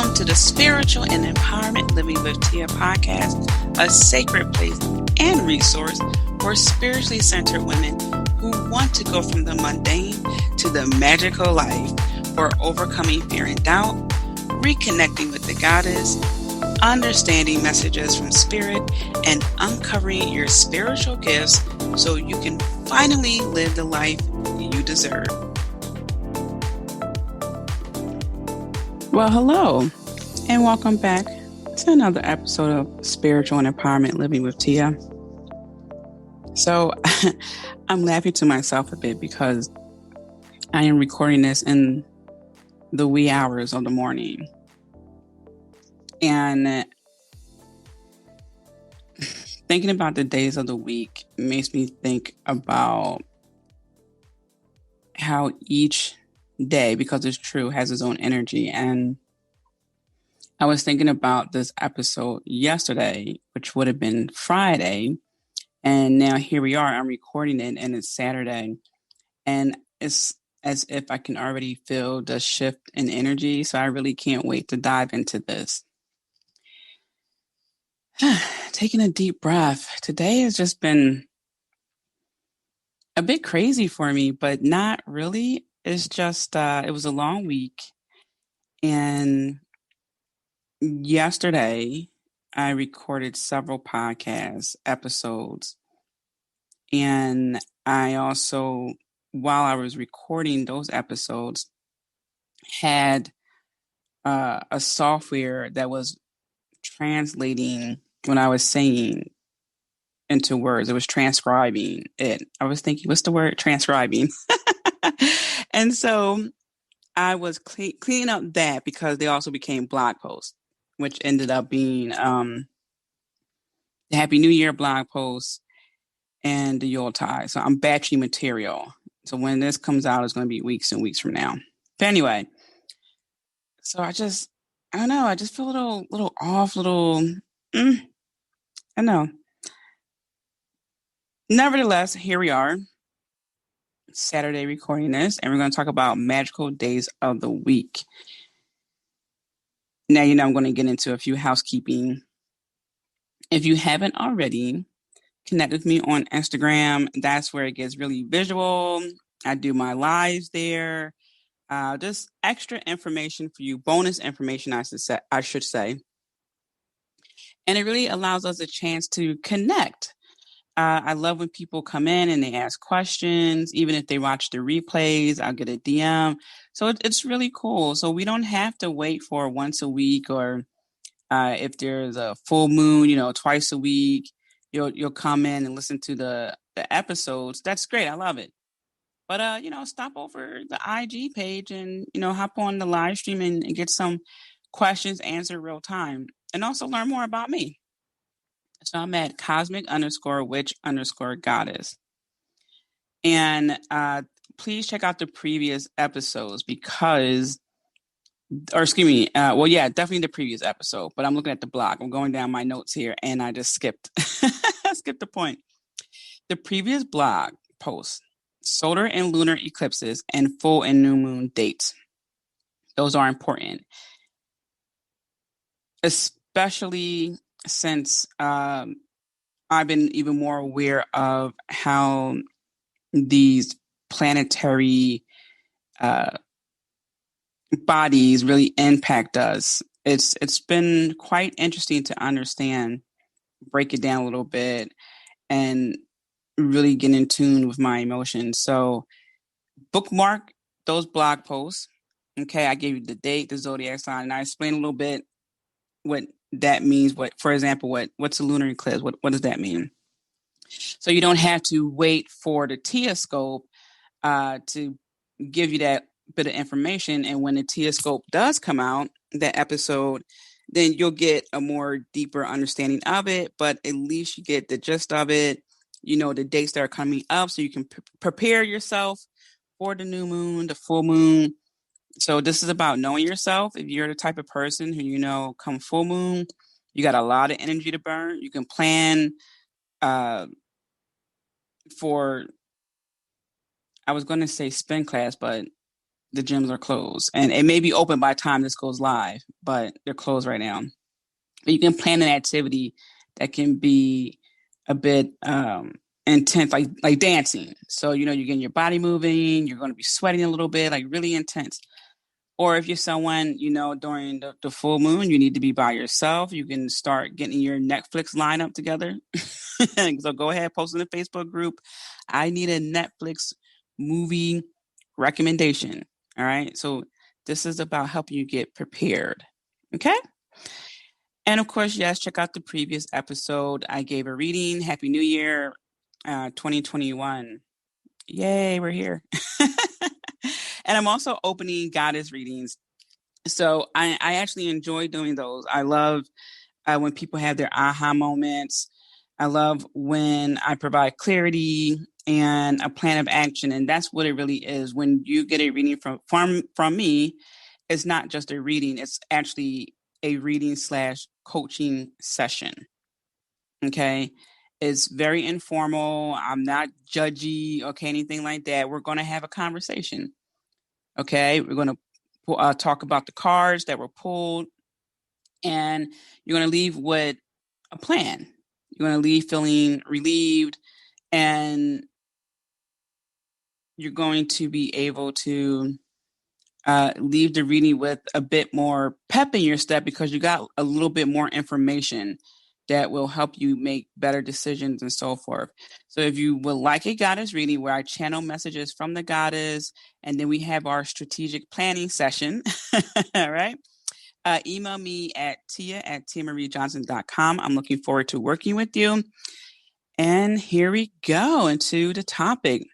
Welcome to the Spiritual and Empowerment Living with Tia podcast, a sacred place and resource for spiritually centered women who want to go from the mundane to the magical life, for overcoming fear and doubt, reconnecting with the goddess, understanding messages from spirit, and uncovering your spiritual gifts so you can finally live the life you deserve. Well, hello, and welcome back to another episode of Spiritual and Empowerment Living with Tia. So, I'm laughing to myself a bit because I am recording this in the wee hours of the morning. And thinking about the days of the week makes me think about how each day, because it's true, has its own energy. And I was thinking about this episode yesterday, which would have been Friday. And now here we are, I'm recording it and it's Saturday. And it's as if I can already feel the shift in energy. So I really can't wait to dive into this. Taking a deep breath. Today has just been a bit crazy for me, but not really. It's just, it was a long week. And yesterday, I recorded several podcast episodes. And I also, while I was recording those episodes, had a software that was translating what I was saying into words. It was transcribing it. I was thinking, what's the word? Transcribing. And so I was cleaning up that because they also became blog posts, which ended up being the Happy New Year blog post and the Yuletide. So I'm batching material. So when this comes out, it's going to be weeks and weeks from now. But anyway, so I don't know. I just feel a little off, I don't know. Nevertheless, here we are, Saturday recording this, and we're going to talk about magical days of the week. Now, I'm going to get into a few housekeeping. If you haven't already, connect with me on Instagram. That's where it gets really visual. I do my lives there. Just extra information for you, bonus information, I should say. And it really allows us a chance to connect. I love when people come in and they ask questions. Even if they watch the replays, I'll get a DM. So it's really cool. So we don't have to wait for once a week, or if there's a full moon, twice a week, you'll come in and listen to the episodes. That's great. I love it. But, stop over the IG page and, hop on the live stream and get some questions answered real time, and also learn more about me. So I'm at cosmic_witch_goddess. And please check out the previous episodes definitely the previous episode. But I'm looking at the blog. I'm going down my notes here and I just skipped. Skipped the point. The previous blog post, solar and lunar eclipses and full and new moon dates. Those are important. Especially since I've been even more aware of how these planetary bodies really impact us. It's been quite interesting to understand, break it down a little bit, and really get in tune with my emotions. So bookmark those blog posts. Okay, I gave you the date, the zodiac sign, and I explained a little bit what that means. For example, what's a lunar eclipse? What does that mean? So you don't have to wait for the Tia scope to give you that bit of information. And when the Tia scope does come out, that episode, then you'll get a more deeper understanding of it. But at least you get the gist of it. The dates that are coming up, so you can prepare yourself for the new moon, the full moon. So this is about knowing yourself. If you're the type of person who, come full moon, you got a lot of energy to burn. You can plan for, I was going to say spin class, but the gyms are closed. And it may be open by the time this goes live, but they're closed right now. But you can plan an activity that can be a bit intense, like dancing. So, you're getting your body moving, you're going to be sweating a little bit, like really intense. Or if you're someone, during the full moon, you need to be by yourself. You can start getting your Netflix lineup together. So go ahead, post in the Facebook group. I need a Netflix movie recommendation. All right. So this is about helping you get prepared. Okay. And of course, yes, check out the previous episode. I gave a reading. Happy New Year, 2021. Yay, we're here. And I'm also opening goddess readings. So I actually enjoy doing those. I love when people have their aha moments. I love when I provide clarity and a plan of action. And that's what it really is. When you get a reading from me, it's not just a reading. It's actually a reading / coaching session. Okay. It's very informal. I'm not judgy. Okay. Anything like that. We're going to have a conversation. Okay. We're going to talk about the cards that were pulled, and you're going to leave with a plan. You're going to leave feeling relieved, and you're going to be able to leave the reading with a bit more pep in your step because you got a little bit more information that will help you make better decisions and so forth. So if you would like a goddess reading where I channel messages from the goddess, and then we have our strategic planning session, all right? Email me at tia@tiamariejohnson.com. I'm looking forward to working with you. And here we go into the topic,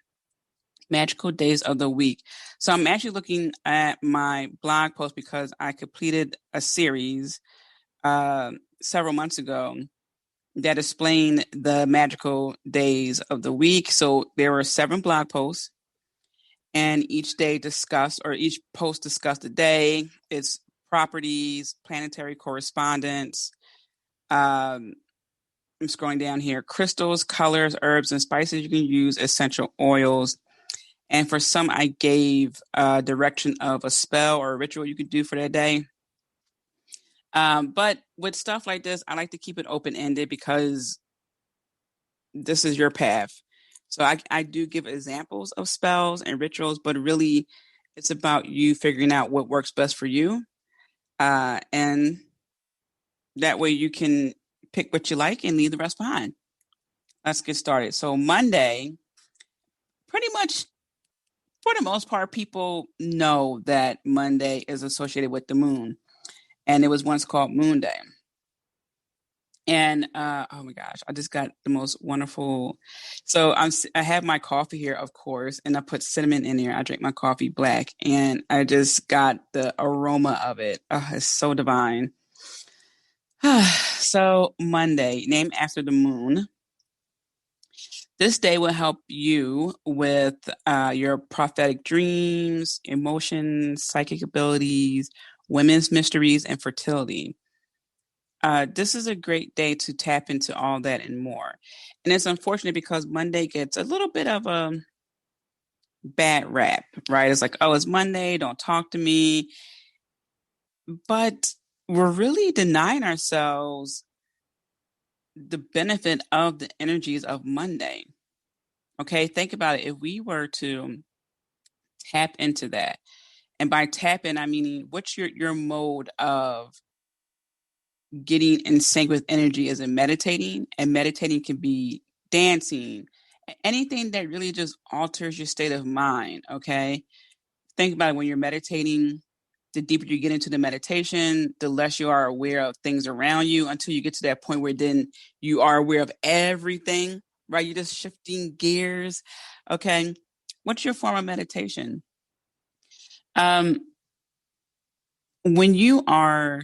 magical days of the week. So I'm actually looking at my blog post because I completed a series several months ago that explained the magical days of the week. So there were 7 blog posts, and each post discussed a day, its properties, planetary correspondence. I'm scrolling down here. Crystals, colors, herbs, and spices you can use, essential oils. And for some, I gave a direction of a spell or a ritual you could do for that day. But with stuff like this, I like to keep it open-ended because this is your path. So I do give examples of spells and rituals, but really it's about you figuring out what works best for you. And that way you can pick what you like and leave the rest behind. Let's get started. So Monday, pretty much for the most part, people know that Monday is associated with the moon. And it was once called Moon Day. And oh my gosh, I just got the most wonderful. So I have my coffee here, of course, and I put cinnamon in there. I drink my coffee black, and I just got the aroma of it. Oh, it's so divine. So Monday, named after the moon. This day will help you with your prophetic dreams, emotions, psychic abilities, women's mysteries, and fertility. This is a great day to tap into all that and more. And it's unfortunate because Monday gets a little bit of a bad rap, right? It's like, oh, it's Monday, don't talk to me. But we're really denying ourselves the benefit of the energies of Monday. Okay, think about it. If we were to tap into that, and by tap in, I mean, what's your mode of getting in sync with energy? Is it meditating? And meditating can be dancing, anything that really just alters your state of mind. Okay. Think about it. When you're meditating, the deeper you get into the meditation, the less you are aware of things around you until you get to that point where then you are aware of everything, right? You're just shifting gears. Okay. What's your form of meditation? When you are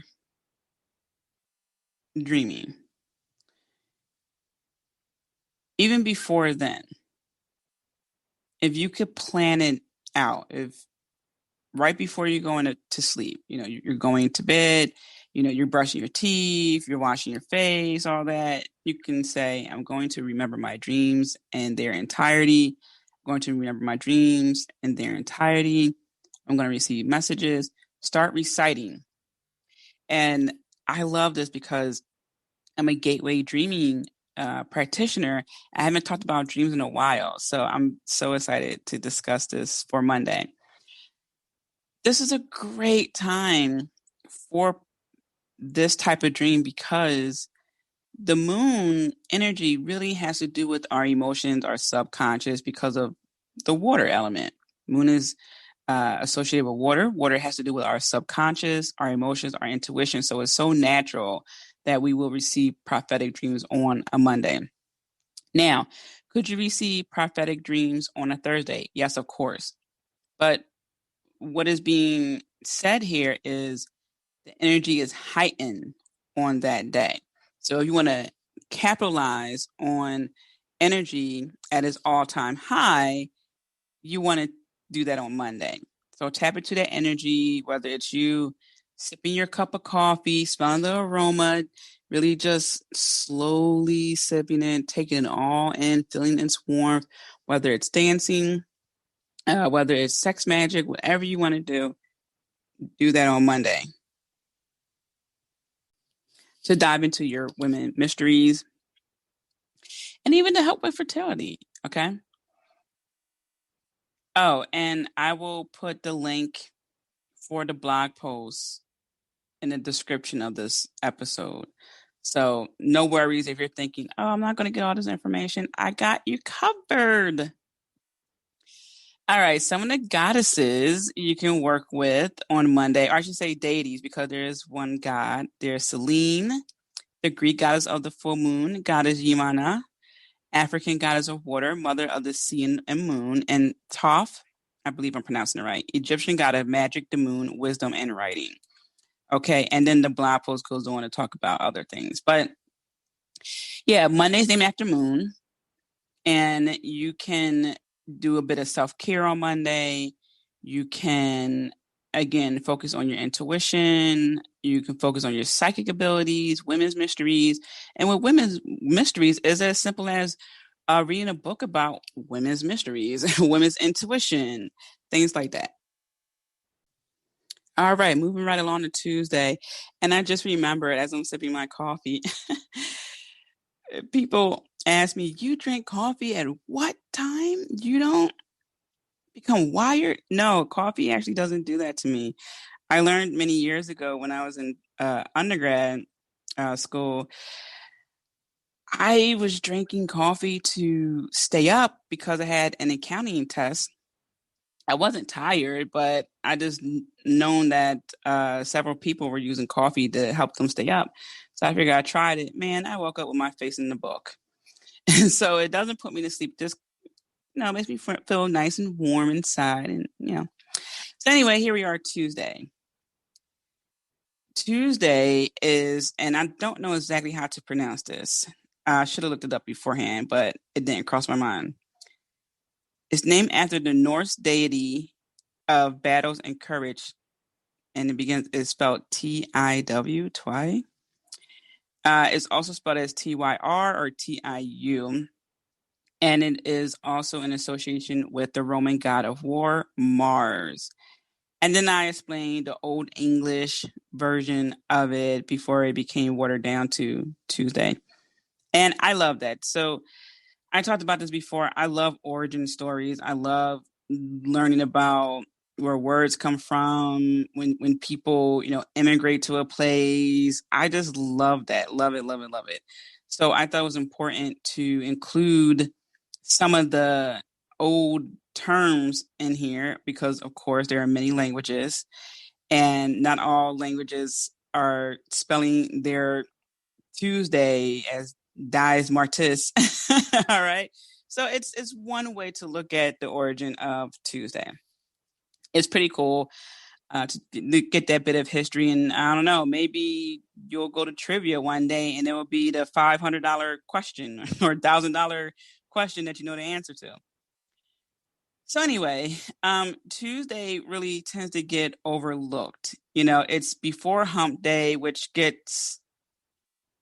dreaming, even before then, if you could plan it out, if right before you're going to sleep, you're going to bed, you're brushing your teeth, you're washing your face, all that, you can say, I'm going to remember my dreams in their entirety. I'm going to remember my dreams in their entirety. I'm going to receive messages. Start reciting. And I love this because I'm a gateway dreaming practitioner. I haven't talked about dreams in a while, so I'm so excited to discuss this for Monday. This is a great time for this type of dream because the moon energy really has to do with our emotions, our subconscious, because of the water element. Moon is associated with water. Water has to do with our subconscious, our emotions, our intuition. So it's so natural that we will receive prophetic dreams on a Monday. Now, could you receive prophetic dreams on a Thursday? Yes, of course. But what is being said here is the energy is heightened on that day. So if you want to capitalize on energy at its all-time high, you want to do that on Monday. So tap into that energy, whether it's you sipping your cup of coffee, smelling the aroma, really just slowly sipping it, taking it all in, feeling its warmth, whether it's dancing, whether it's sex magic, whatever you want to do that on Monday. To dive into your women mysteries and even to help with fertility. Okay. Oh, and I will put the link for the blog post in the description of this episode. So no worries if you're thinking, oh, I'm not going to get all this information. I got you covered. All right. Some of the goddesses you can work with on Monday, or I should say deities, because there is one god. There's Selene, the Greek goddess of the full moon, goddess Yamana, African goddess of water, mother of the sea and moon, and Toph, I believe I'm pronouncing it right, Egyptian god of magic, the moon, wisdom, and writing. Okay, and then the blog post goes on to talk about other things. But yeah, Monday's named after moon, and you can do a bit of self-care on Monday. You can, again, focus on your intuition. You can focus on your psychic abilities, women's mysteries. And with women's mysteries is as simple as reading a book about women's mysteries, women's intuition, things like that. All right, moving right along to Tuesday. And I just remembered as I'm sipping my coffee, people ask me, you drink coffee at what time? You don't become wired? No, coffee actually doesn't do that to me. I learned many years ago when I was in undergrad school, I was drinking coffee to stay up because I had an accounting test. I wasn't tired, but I just known that several people were using coffee to help them stay up. So I figured I tried it. Man, I woke up with my face in the book. And so it doesn't put me to sleep. Just, makes me feel nice and warm inside. And. So anyway, here we are Tuesday. Tuesday is, and I don't know exactly how to pronounce this. I should have looked it up beforehand, but it didn't cross my mind. It's named after the Norse deity of battles and courage, and it's spelled Tiw, Twy. It's also spelled as Tyr or Tiu, and it is also in association with the Roman god of war, Mars. And then I explained the Old English version of it before it became watered down to Tuesday. And I love that. So I talked about this before. I love origin stories. I love learning about where words come from when people, immigrate to a place. I just love that. Love it, love it, love it. So I thought it was important to include some of the old terms in here because, of course, there are many languages and not all languages are spelling their Tuesday as dies Martis. All right. So it's one way to look at the origin of Tuesday. It's pretty cool to get that bit of history. And I don't know, maybe you'll go to trivia one day and it will be the $500 question or $1,000 question that you know the answer to. So anyway, Tuesday really tends to get overlooked. It's before hump day, which gets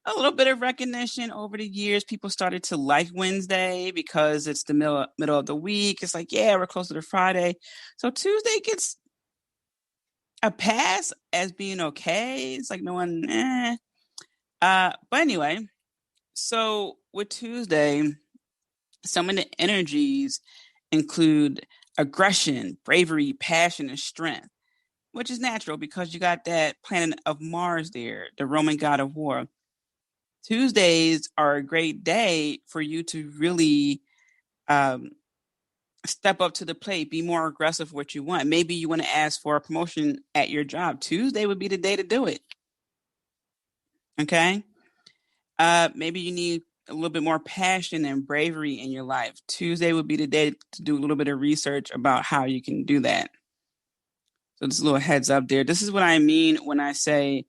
a little bit of recognition over the years. People started to like Wednesday because it's the middle of the week. It's like, yeah, we're closer to Friday. So Tuesday gets a pass as being okay. It's like no one, eh. But anyway, so with Tuesday, some of the energies include aggression, bravery, passion, and strength, which is natural because you got that planet of Mars there, the Roman god of war. Tuesdays are a great day for you to really um, step up to the plate, be more aggressive with what you want. Maybe you want to ask for a promotion at your job. Tuesday would be the day to do it. Okay. Maybe you need a little bit more passion and bravery in your life. Tuesday would be the day to do a little bit of research about how you can do that. So just a little heads up there. This is what I mean when I say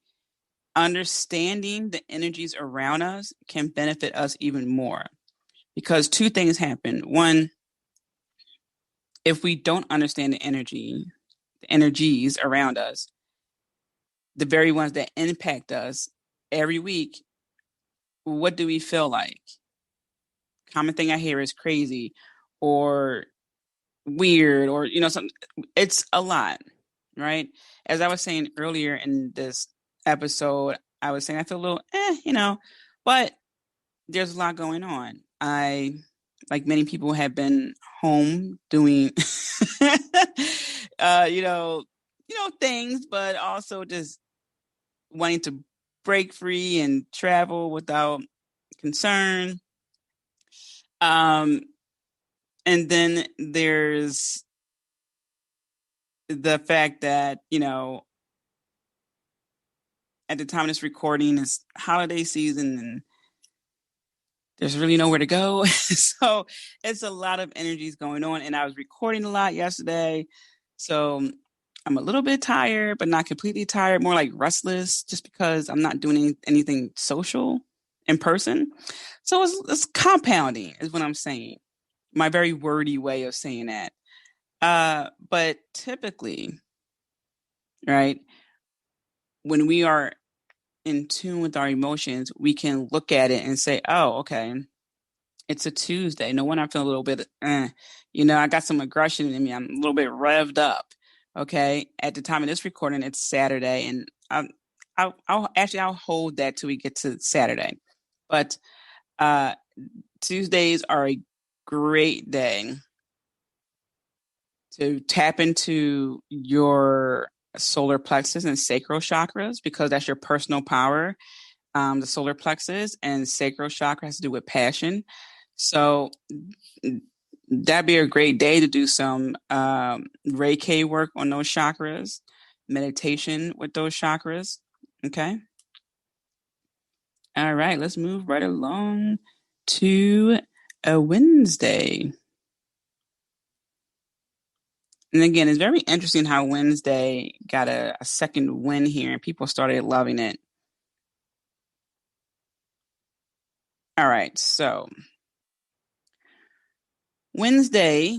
understanding the energies around us can benefit us even more. Because two things happen. One, if we don't understand the energies around us, the very ones that impact us every week, what do we feel like? Common thing I hear is crazy or weird or, something. It's a lot, right? As I was saying earlier in this episode, I was saying I feel a little, but there's a lot going on. I, like many people, have been home doing, things, but also just wanting to break free and travel without concern. And then there's the fact that, at the time of this recording, it's holiday season and there's really nowhere to go. So it's a lot of energies going on. And I was recording a lot yesterday. So I'm a little bit tired, but not completely tired, more like restless just because I'm not doing anything social in person. So it's compounding is what I'm saying. My very wordy way of saying that. But typically, right, when we are in tune with our emotions, we can look at it and say, oh, okay, it's a Tuesday. No wonder I feel a little bit, I got some aggression in me. I'm a little bit revved up. Okay. At the time of this recording, it's Saturday. And I'll hold that till we get to Saturday. But Tuesdays are a great day to tap into your solar plexus and sacral chakras because that's your personal power. The solar plexus and sacral chakra has to do with passion. So that'd be a great day to do some Reiki work on those chakras, meditation with those chakras. Okay. All right, let's move right along to a Wednesday. And again, it's very interesting how Wednesday got a second win here and people started loving it. All right, so Wednesday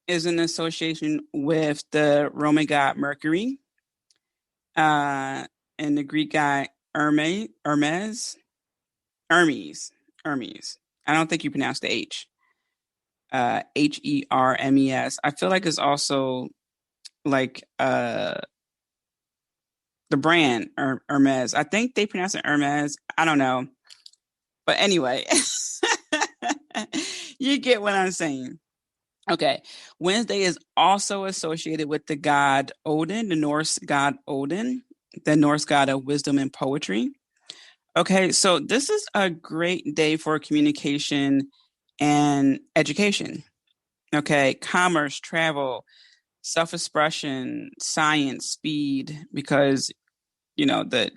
is in association with the Roman god Mercury and the Greek god Hermes. I don't think you pronounce the H. Hermes. I feel like it's also like the brand Hermes. I think they pronounce it Hermes. I don't know. But anyway, you get what I'm saying. Okay. Wednesday is also associated with the god Odin, the Norse god Odin, the Norse god of wisdom and poetry. Okay. So this is a great day for communication and education. Okay. Commerce, travel, self-expression, science, speed, because, the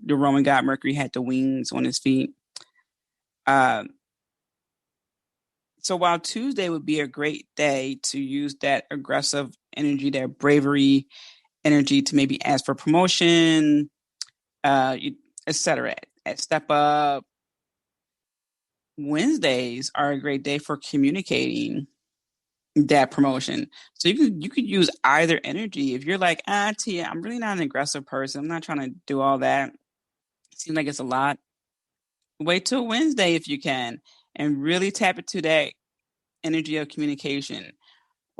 Roman god Mercury had the wings on his feet. So while Tuesday would be a great day to use that aggressive energy, that bravery energy to maybe ask for promotion, etc., step up. Wednesdays are a great day for communicating that promotion. So you could use either energy. If you're like, Tia, I'm really not an aggressive person. I'm not trying to do all that. It seems like it's a lot. Wait till Wednesday if you can, and really tap into that energy of communication.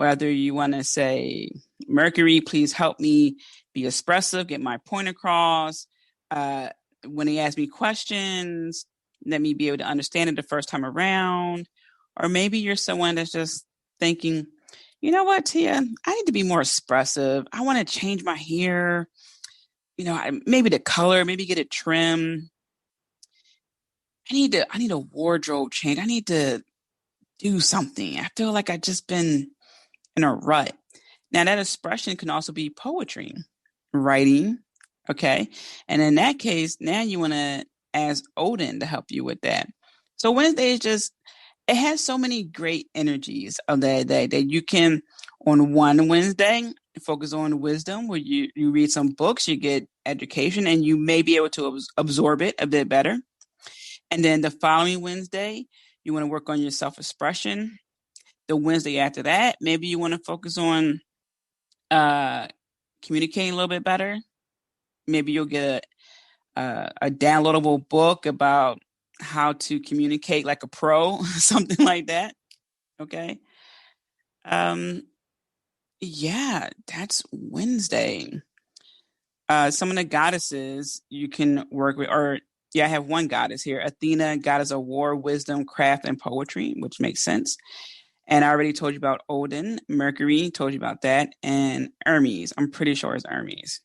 whether you want to say, Mercury, please help me be expressive, get my point across. When they ask me questions, let me be able to understand it the first time around. Or maybe you're someone that's just thinking, you know what, Tia, I need to be more expressive. I want to change my hair. Maybe the color, maybe get it trim. I need a wardrobe change. I need to do something. I feel like I've just been in a rut. Now that expression can also be poetry, writing. Okay. And in that case, now you want to ask Odin to help you with that. So Wednesday is just, it has so many great energies of that day that you can, on one Wednesday, focus on wisdom, where you read some books, you get education, and you may be able to absorb it a bit better. And then the following Wednesday, you want to work on your self-expression. The Wednesday after that, maybe you want to focus on communicating a little bit better. Maybe you'll get a downloadable book about how to communicate like a pro, something like that. Okay. Yeah, that's Wednesday. Some of the goddesses you can work with, I have one goddess here. Athena, goddess of war, wisdom, craft, and poetry, which makes sense. And I already told you about Odin. Mercury, told you about that. And Hermes, I'm pretty sure it's Hermes.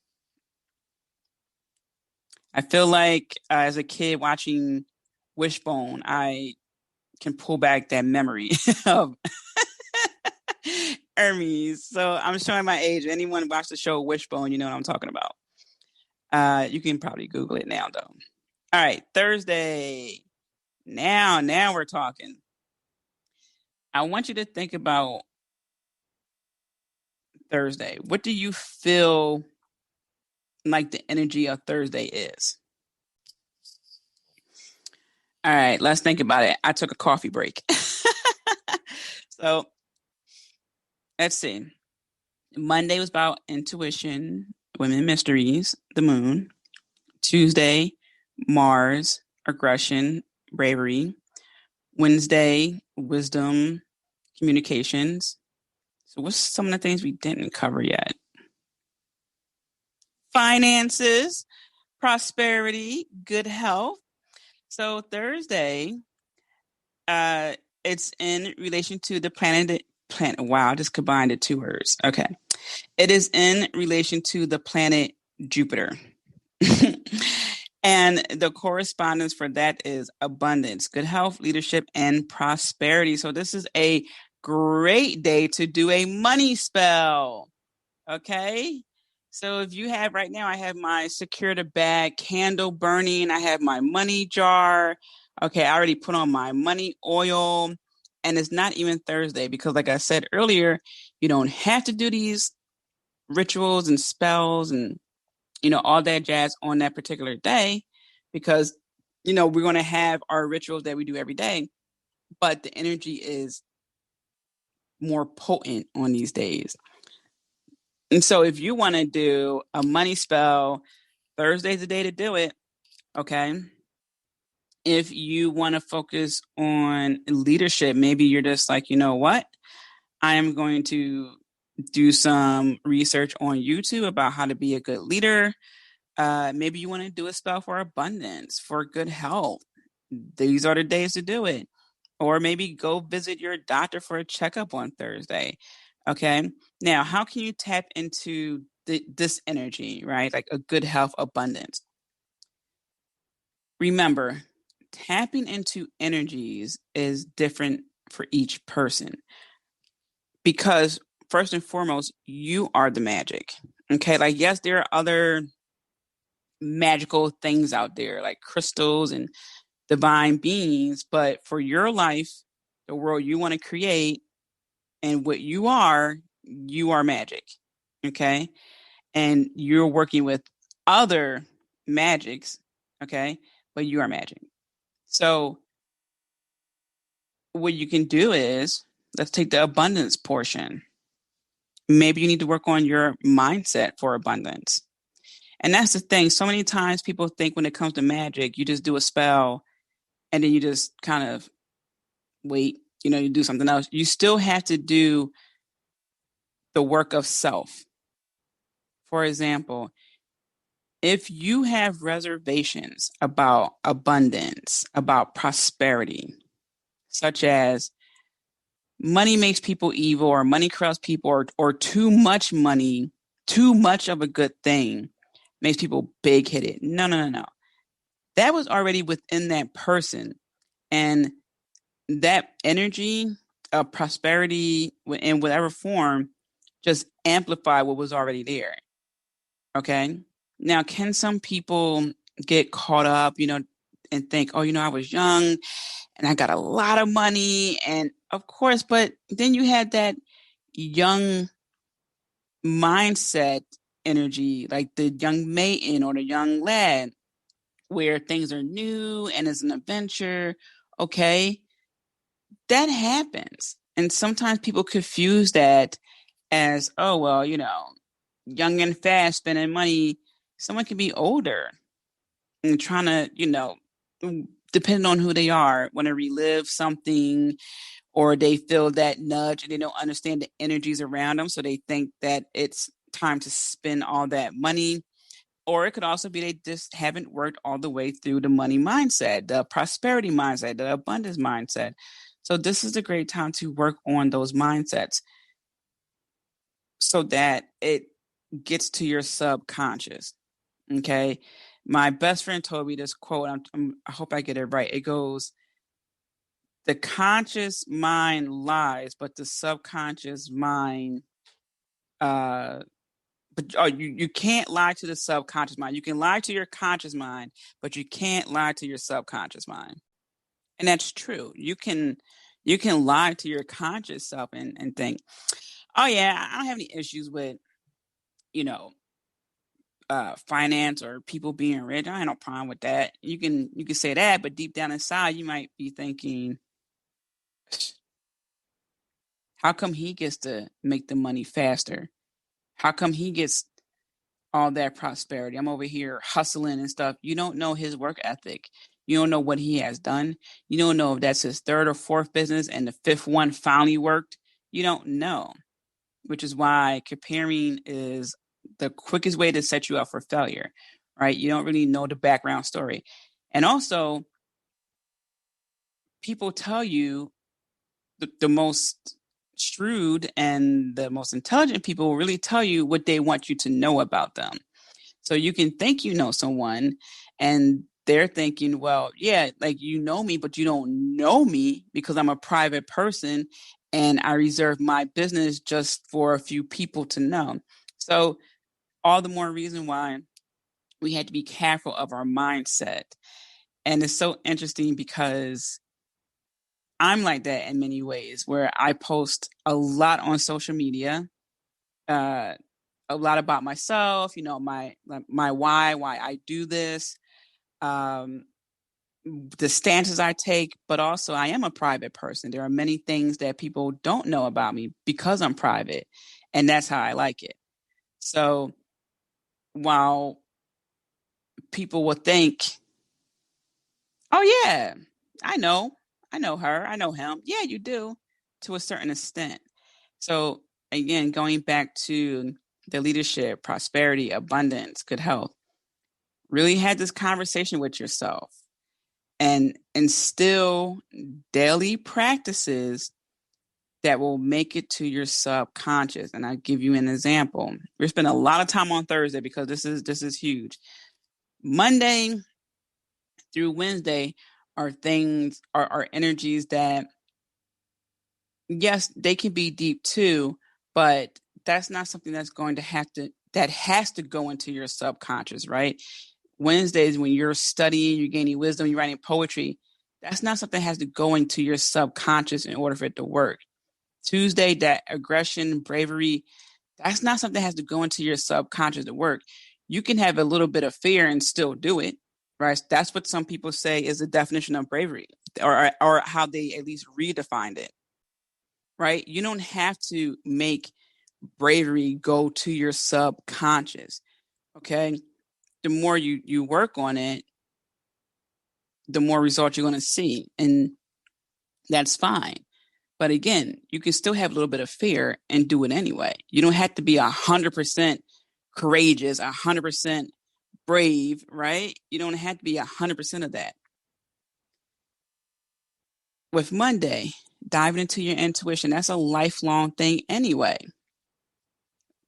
I feel like as a kid watching Wishbone, I can pull back that memory of Hermes. So I'm showing my age. Anyone watch the show Wishbone, you know what I'm talking about. You can probably Google it now, though. All right, Thursday. Now we're talking. I want you to think about Thursday. What do you feel like the energy of Thursday is? All right, let's think about it. I took a coffee break. So let's see. Monday was about intuition, women mysteries, the moon. Tuesday, Mars, aggression, bravery. Wednesday, wisdom, communications. So what's some of the things we didn't cover yet? Finances, prosperity, good health. So Thursday, it's in relation to the planet. Wow, I just combined the two words. Okay. It is in relation to the planet Jupiter. And the correspondence for that is abundance, good health, leadership, and prosperity. So this is a great day to do a money spell. Okay. So if you have right now, I have my secure the bag candle burning. I have my money jar. Okay. I already put on my money oil, and it's not even Thursday because like I said earlier, you don't have to do these rituals and spells and, all that jazz on that particular day because, we're going to have our rituals that we do every day, but the energy is more potent on these days. And so if you want to do a money spell, Thursday's the day to do it. Okay. If you want to focus on leadership, maybe you're just like, you know what? I am going to do some research on YouTube about how to be a good leader. Maybe you want to do a spell for abundance, for good health. These are the days to do it. Or maybe go visit your doctor for a checkup on Thursday. Okay. Now, how can you tap into this energy, right? Like a good health abundance. Remember, tapping into energies is different for each person because first and foremost, you are the magic. Okay. Like, yes, there are other magical things out there like crystals and divine beings, but for your life, the world you want to create and what you are magic. Okay. And you're working with other magics. Okay. But you are magic. So what you can do is let's take the abundance portion. Maybe you need to work on your mindset for abundance. And that's the thing. So many times people think when it comes to magic, you just do a spell and then you just kind of wait, you do something else. You still have to do the work of self. For example, if you have reservations about abundance, about prosperity, such as money makes people evil or money corrupts people or too much money, too much of a good thing makes people big headed. No, no, no, no. That was already within that person. And that energy of prosperity in whatever form just amplify what was already there. Okay. Now, can some people get caught up, and think, oh, I was young and I got a lot of money. And of course, but then you had that young mindset energy, like the young maiden or the young lad, where things are new and it's an adventure. Okay. That happens. And sometimes people confuse that as, oh, well, young and fast spending money. Someone can be older and trying to, depending on who they are, want to relive something, or they feel that nudge and they don't understand the energies around them. So they think that it's time to spend all that money. Or it could also be they just haven't worked all the way through the money mindset, the prosperity mindset, the abundance mindset. So this is a great time to work on those mindsets so that it gets to your subconscious. Okay. My best friend told me this quote. I hope I get it right. It goes, the conscious mind lies, but the subconscious mind, you can't lie to the subconscious mind. You can lie to your conscious mind, but you can't lie to your subconscious mind. And that's true. You can lie to your conscious self and think, oh yeah, I don't have any issues with, you know, finance or people being rich. I ain't no problem with that. You can say that, but deep down inside, you might be thinking, how come he gets to make the money faster? How come he gets all that prosperity? I'm over here hustling and stuff. You don't know his work ethic. You don't know what he has done. You don't know if that's his third or fourth business and the fifth one finally worked. You don't know, which is why comparing is the quickest way to set you up for failure, right? You don't really know the background story. And also, people tell you, the most shrewd and the most intelligent people will really tell you what they want you to know about them. So you can think you know someone and they're thinking, well, yeah, like you know me, but you don't know me because I'm a private person and I reserve my business just for a few people to know. So all the more reason why we had to be careful of our mindset. And it's so interesting because I'm like that in many ways, where I post a lot on social media, uh, a lot about myself, my why I do this, um, the stances I take, but also I am a private person. There are many things that people don't know about me because I'm private, and that's how I like it. So while people will think, oh yeah, I know, I know her, I know him. Yeah, you do, to a certain extent. So again, going back to the leadership, prosperity, abundance, good health, really had this conversation with yourself and instill daily practices that will make it to your subconscious. And I'll give you an example. We're spending a lot of time on Thursday because this is huge. Monday through Wednesday are energies that, yes, they can be deep too, but that's not something that has to go into your subconscious, right? Wednesdays, when you're studying, you're gaining wisdom, you're writing poetry, that's not something that has to go into your subconscious in order for it to work. Tuesday, that aggression, bravery, that's not something that has to go into your subconscious to work. You can have a little bit of fear and still do it, right? That's what some people say is the definition of bravery, or how they at least redefined it, right? You don't have to make bravery go to your subconscious, okay? The more you work on it, the more results you're going to see, and that's fine. But again, you can still have a little bit of fear and do it anyway. You don't have to be 100% courageous, 100% brave, right? You don't have to be 100% of that. With Monday, diving into your intuition, that's a lifelong thing anyway.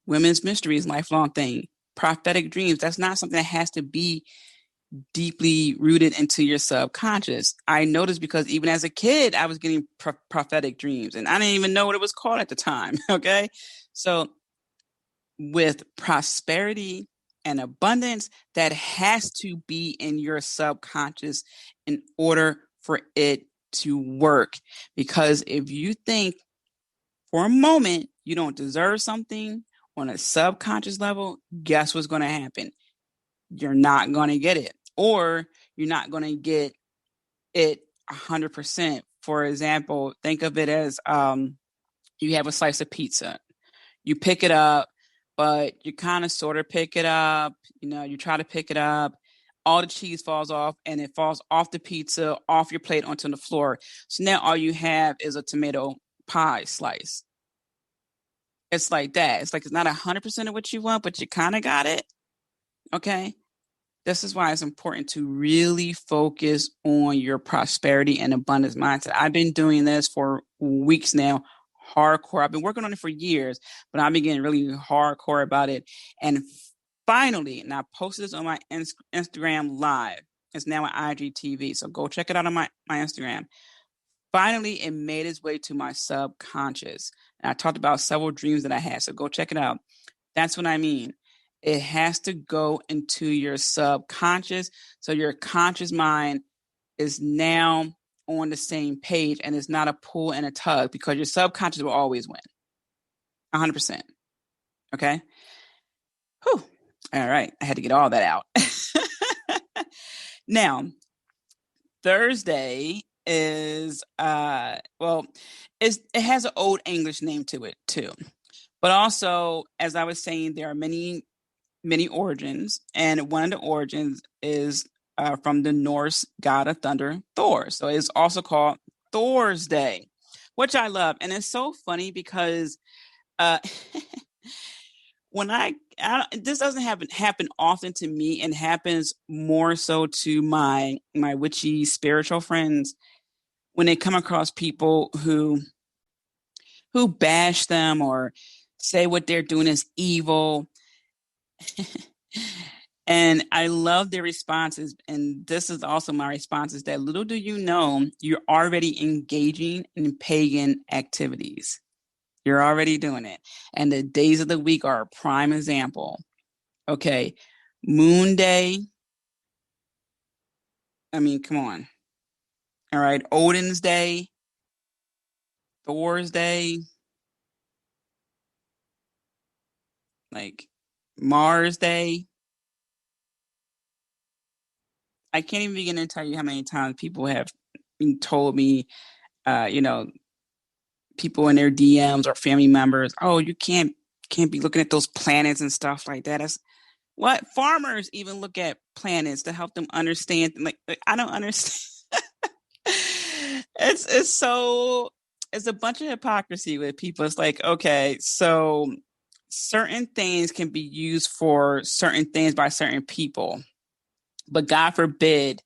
Women's mystery is a lifelong thing. Prophetic dreams, that's not something that has to be deeply rooted into your subconscious. I noticed because even as a kid, I was getting prophetic dreams and I didn't even know what it was called at the time. Okay. So with prosperity and abundance, that has to be in your subconscious in order for it to work. Because if you think for a moment you don't deserve something on a subconscious level, guess what's going to happen? You're not going to get it, or you're not going to get it 100%. For example, think of it as you have a slice of pizza. You pick it up, but you kind of sort of pick it up. You try to pick it up. All the cheese falls off and it falls off the pizza, off your plate onto the floor. So now all you have is a tomato pie slice. It's like that. It's like it's not 100% of what you want, but you kind of got it. Okay. This is why it's important to really focus on your prosperity and abundance mindset. I've been doing this for weeks now, hardcore. I've been working on it for years, but I've been getting really hardcore about it. And finally, and I posted this on my Instagram live. It's now on IGTV. So go check it out on my Instagram. Finally, it made its way to my subconscious. And I talked about several dreams that I had. So go check it out. That's what I mean. It has to go into your subconscious. So your conscious mind is now on the same page and it's not a pull and a tug, because your subconscious will always win. 100%. Okay. Whew. All right. I had to get all that out. Now, Thursday is it has an old English name to it too. But also, as I was saying, there are many origins, and one of the origins is from the Norse god of thunder, Thor. So it's also called Thor's Day, which I love. And it's so funny because when this doesn't happen often to me, and happens more so to my witchy spiritual friends when they come across people who bash them or say what they're doing is evil. And I love their responses. And this is also my response, is that little do you know, you're already engaging in pagan activities. You're already doing it. And the days of the week are a prime example. Okay. Moon Day. I mean, come on. All right. Odin's Day. Thor's Day. Like Mars Day. I can't even begin to tell you how many times people have told me, people in their DMs or family members, oh, you can't be looking at those planets and stuff like that. That's what farmers even look at planets to help them understand. Like I don't understand. It's a bunch of hypocrisy with people. It's like, okay, so certain things can be used for certain things by certain people, but God forbid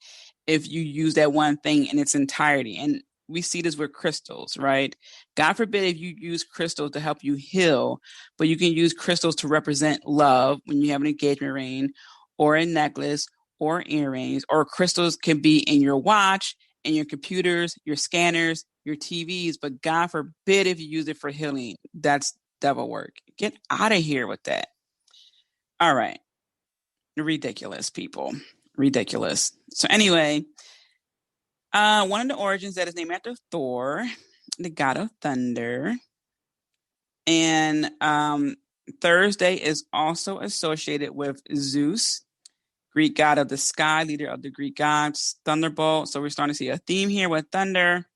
if you use that one thing in its entirety. And we see this with crystals, right? God forbid if you use crystals to help you heal, but you can use crystals to represent love when you have an engagement ring or a necklace or earrings, or crystals can be in your watch, in your computers, your scanners, your TVs, but God forbid if you use it for healing. That's devil work. Get out of here with that. All right. Ridiculous, people. Ridiculous. So anyway, one of the origins that is named after Thor, the god of thunder. And Thursday is also associated with Zeus, Greek god of the sky, leader of the Greek gods, thunderbolt. So we're starting to see a theme here with thunder.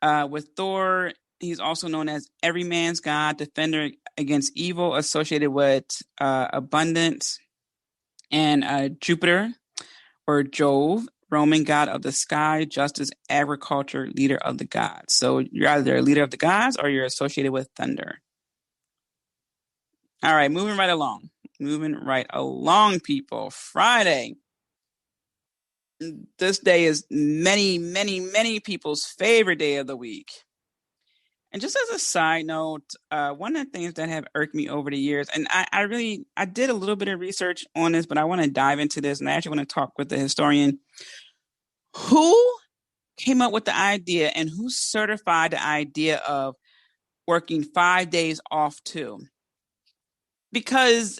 With Thor, he's also known as every man's god, defender against evil, associated with abundance. And Jupiter, or Jove, Roman god of the sky, justice, agriculture, leader of the gods. So you're either a leader of the gods or you're associated with thunder. All right, moving right along. Moving right along, people. Friday. This day is many, many, many people's favorite day of the week. And just as a side note, one of the things that have irked me over the years, and I did a little bit of research on this, but I want to dive into this, and I actually want to talk with the historian. Who came up with the idea and who certified the idea of working 5 days off too? Because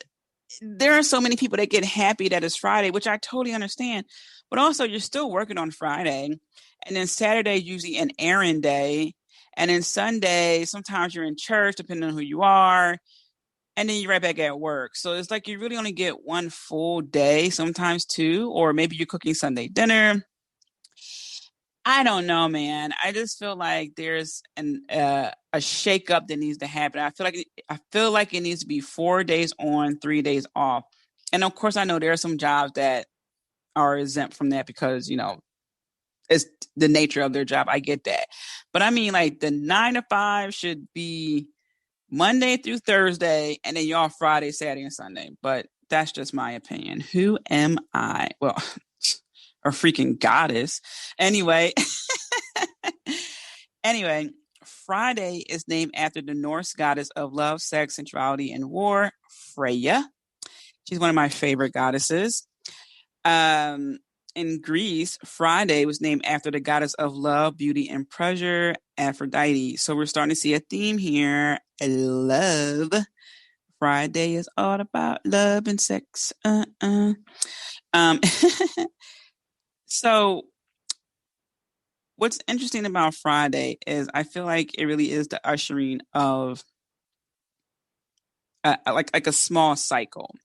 there are so many people that get happy that it's Friday, which I totally understand. But also, you're still working on Friday. And then Saturday, usually an errand day. And then Sunday, sometimes you're in church, depending on who you are. And then you're right back at work. So it's like you really only get one full day, sometimes two, or maybe you're cooking Sunday dinner. I don't know, man. I just feel like there's a shakeup that needs to happen. I feel like it needs to be 4 days on, 3 days off. And of course, I know there are some jobs that are exempt from that because it's the nature of their job. I get that, but I mean, like the 9 to 5 should be Monday through Thursday, and then you're off Friday, Saturday, and Sunday. But that's just my opinion. Who am I? Well, a freaking goddess. Anyway. Anyway, Friday is named after the Norse goddess of love, sex, sensuality, and war, Freya. She's one of my favorite goddesses. In Greece, Friday was named after the goddess of love, beauty, and pleasure, Aphrodite. So we're starting to see a theme here. Love. Friday is all about love and sex. So what's interesting about Friday is I feel like it really is the ushering of like a small cycle,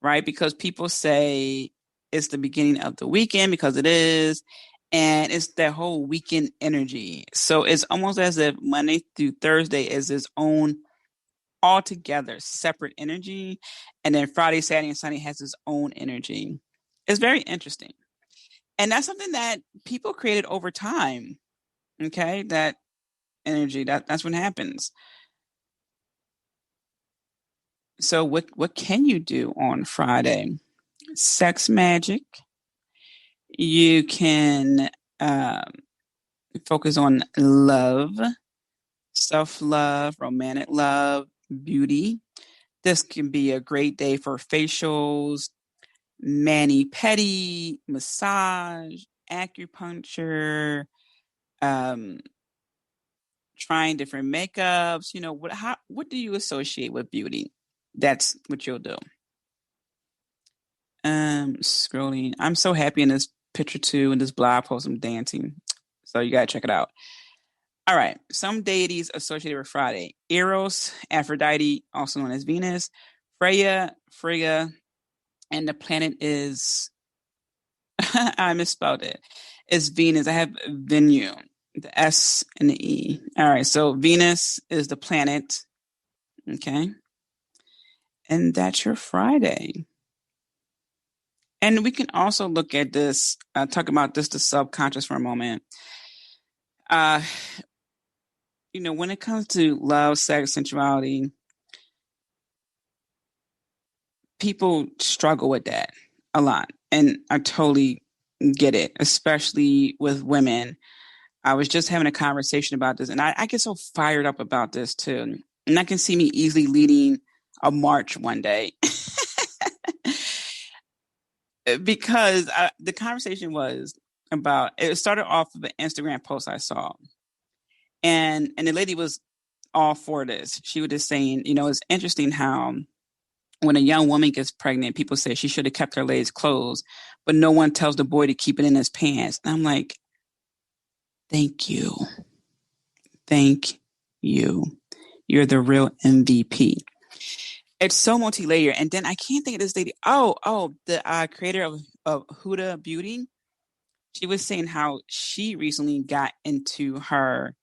right? Because people say it's the beginning of the weekend because it is, and it's that whole weekend energy. So it's almost as if Monday through Thursday is its own altogether separate energy, and then Friday, Saturday, and Sunday has its own energy. It's very interesting. And that's something that people created over time. Okay, that energy, that's what happens. So what can you do on Friday? Sex magic. You can focus on love, self-love, romantic love, beauty. This can be a great day for facials, mani-pedi, massage, acupuncture, trying different makeups. What do you associate with beauty? That's what you'll do. Scrolling. I'm so happy in this picture too, in this blog post. I'm dancing. So you gotta check it out. All right. Some deities associated with Friday. Eros, Aphrodite, also known as Venus, Freya, Frigga, and the planet is I misspelled it. It's Venus. I have Venu, the S and the E. All right. So Venus is the planet. Okay. And that's your Friday. And we can also look at this, talk about this, the subconscious for a moment. When it comes to love, sex, sensuality, people struggle with that a lot. And I totally get it, especially with women. I was just having a conversation about this, and I get so fired up about this too. And I can see me easily leading a march one day. Because the conversation was about, it started off with an Instagram post I saw. And the lady was all for this. She was just saying, it's interesting how when a young woman gets pregnant, people say she should have kept her legs closed, but no one tells the boy to keep it in his pants. And I'm like, thank you. Thank you. You're the real MVP. It's so multi-layered. And then I can't think of this lady. The creator of Huda Beauty. She was saying how she recently got into her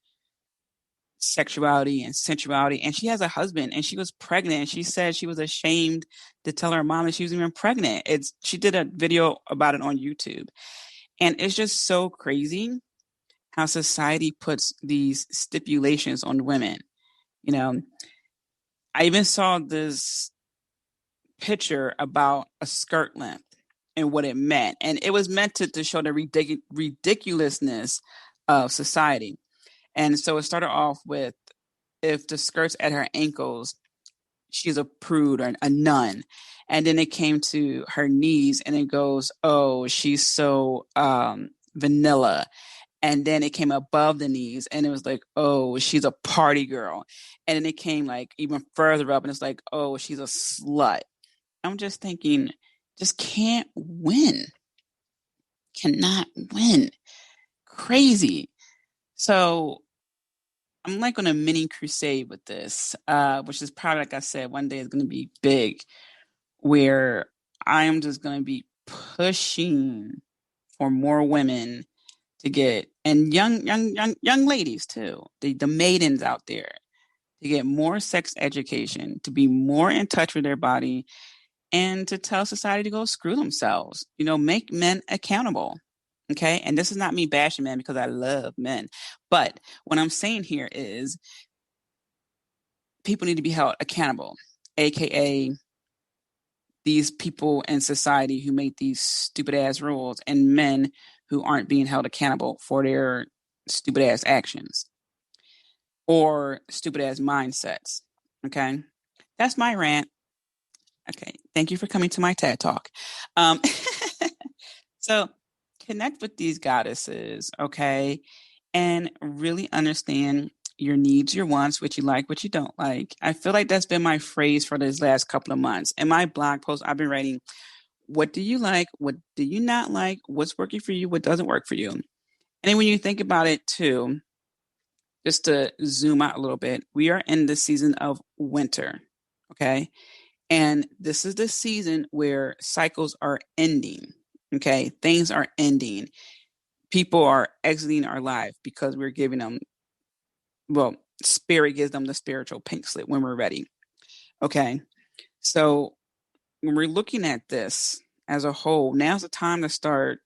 sexuality and sensuality, and she has a husband, and she was pregnant, and she said she was ashamed to tell her mom that she was even pregnant. She did a video about it on YouTube, And it's just so crazy how society puts these stipulations on women. You know, I even saw this picture about a skirt length and what it meant. And it was meant to show the ridiculousness of society. And so it started off with, if the skirt's at her ankles, she's a prude or a nun. And then it came to her knees and it goes, oh, she's so vanilla. And then it came above the knees and it was like, oh, she's a party girl. And then it came like even further up and it's like, oh, she's a slut. I'm just thinking, just can't win. Cannot win. Crazy. So I'm like on a mini crusade with this, which is probably, like I said, one day is going to be big, where I am just going to be pushing for more women to get, and young ladies too, the maidens out there, to get more sex education, to be more in touch with their body, and to tell society to go screw themselves. Make men accountable. Okay. And this is not me bashing men because I love men. But what I'm saying here is people need to be held accountable, AKA these people in society who make these stupid ass rules, and men who aren't being held accountable for their stupid ass actions or stupid ass mindsets. Okay. That's my rant. Okay. Thank you for coming to my TED Talk. Um, so connect with these goddesses, okay, and really understand your needs, your wants, what you like, what you don't like. I feel like that's been my phrase for this last couple of months. In my blog post, I've been writing, what do you like? What do you not like? What's working for you? What doesn't work for you? And then when you think about it too, just to zoom out a little bit, we are in the season of winter, okay? And this is the season where cycles are ending, okay? Things are ending. People are exiting our life because we're giving them, well, spirit gives them the spiritual pink slip when we're ready, okay? So when we're looking at this as a whole, now's the time to start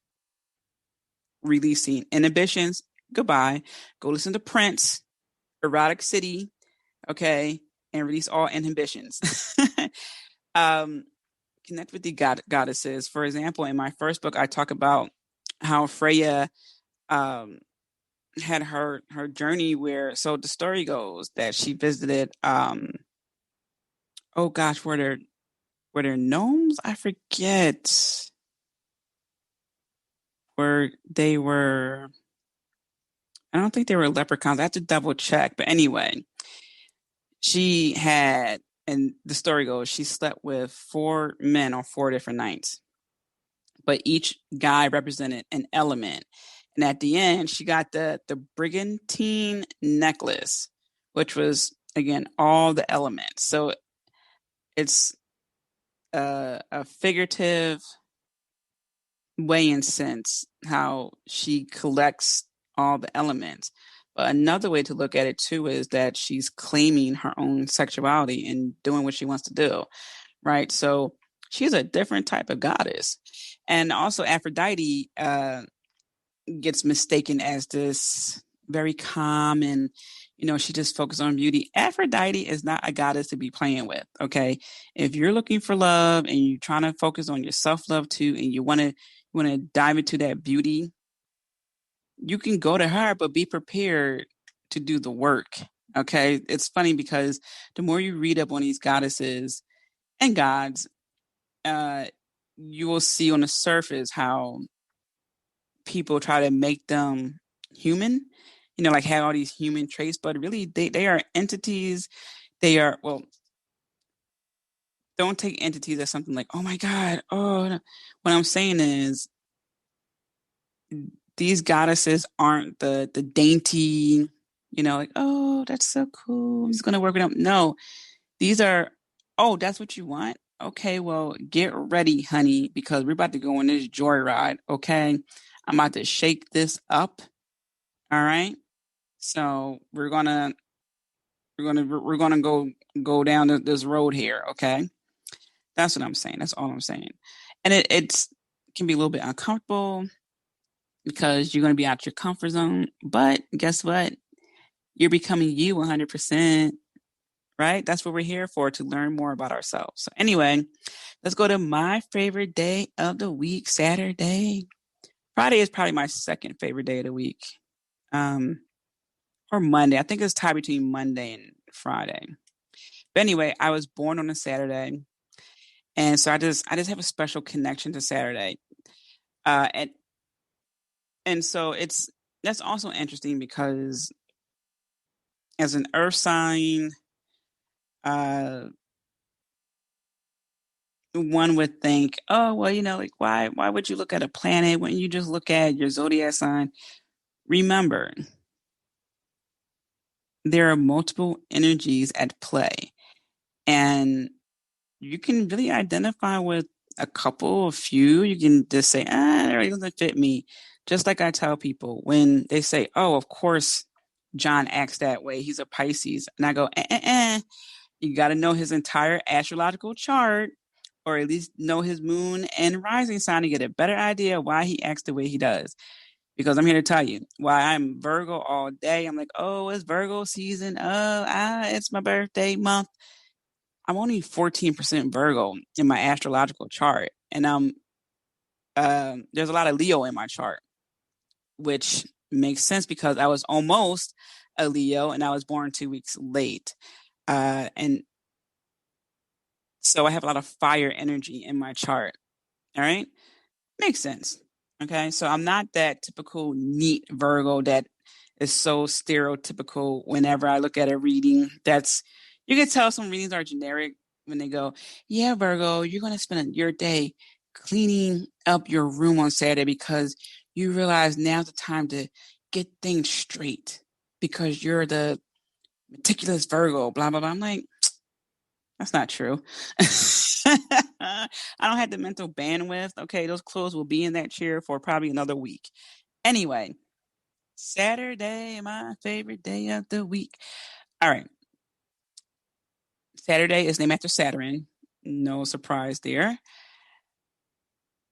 releasing inhibitions. Goodbye. Go listen to Prince, Erotic City, okay, and release all inhibitions. um, Connect with the goddesses. For example, in my first book, I talk about how Freya had her journey where, so the story goes that she visited, oh gosh, were there gnomes? I forget where they were. I don't think they were leprechauns. I have to double check. But anyway, she had, and the story goes, she slept with 4 men on 4 different nights. But each guy represented an element. And at the end, she got the brigantine necklace, which was, again, all the elements. So it's a figurative way and sense how she collects all the elements. But another way to look at it too is that she's claiming her own sexuality and doing what she wants to do, right? So she's a different type of goddess. And also Aphrodite gets mistaken as this very calm and, she just focuses on beauty. Aphrodite is not a goddess to be playing with, okay? If you're looking for love and you're trying to focus on your self-love too, and you want to dive into that beauty, you can go to her, but be prepared to do the work, okay? It's funny because the more you read up on these goddesses and gods, you will see on the surface how people try to make them human, like have all these human traits, but really they are entities. They are, well, don't take entities as something like, oh my God, oh no. What I'm saying is these goddesses aren't the dainty, like, oh, that's so cool, I'm just gonna work with them. No, these are, oh, that's what you want. Okay, well, get ready, honey, because we're about to go on this joyride. Okay, I'm about to shake this up. All right. So we're gonna go down this road here, okay? That's what I'm saying. That's all I'm saying. And it's can be a little bit uncomfortable. because you're going to be out your comfort zone. But guess what? You're becoming you 100%, right? That's what we're here for, to learn more about ourselves. So anyway, let's go to my favorite day of the week, Saturday. Friday is probably my second favorite day of the week. Or Monday. I think it's tied between Monday and Friday. But anyway, I was born on a Saturday. And so I just have a special connection to Saturday. Uh and and so that's also interesting because as an earth sign, uh one would think, oh well, like why would you look at a planet when you just look at your zodiac sign? Remember, there are multiple energies at play, and you can really identify with a couple, a few. You can just say, that really doesn't fit me. Just like I tell people when they say, oh, of course, John acts that way. He's a Pisces. And I go, You got to know his entire astrological chart, or at least know his moon and rising sign to get a better idea why he acts the way he does. Because I'm here to tell you why I'm Virgo all day. I'm like, oh, it's Virgo season. Oh, it's my birthday month. I'm only 14% Virgo in my astrological chart. And there's a lot of Leo in my chart, which makes sense because I was almost a Leo and I was born 2 weeks late. And so I have a lot of fire energy in my chart. All right. Makes sense. Okay. So I'm not that typical neat Virgo that is so stereotypical whenever I look at a reading. You can tell some readings are generic when they go, yeah, Virgo, you're going to spend your day cleaning up your room on Saturday because you realize now's the time to get things straight because you're the meticulous Virgo, blah, blah, blah. I'm like, that's not true. I don't have the mental bandwidth. Okay, those clothes will be in that chair for probably another week. Anyway, Saturday, my favorite day of the week. All right. Saturday is named after Saturn. No surprise there.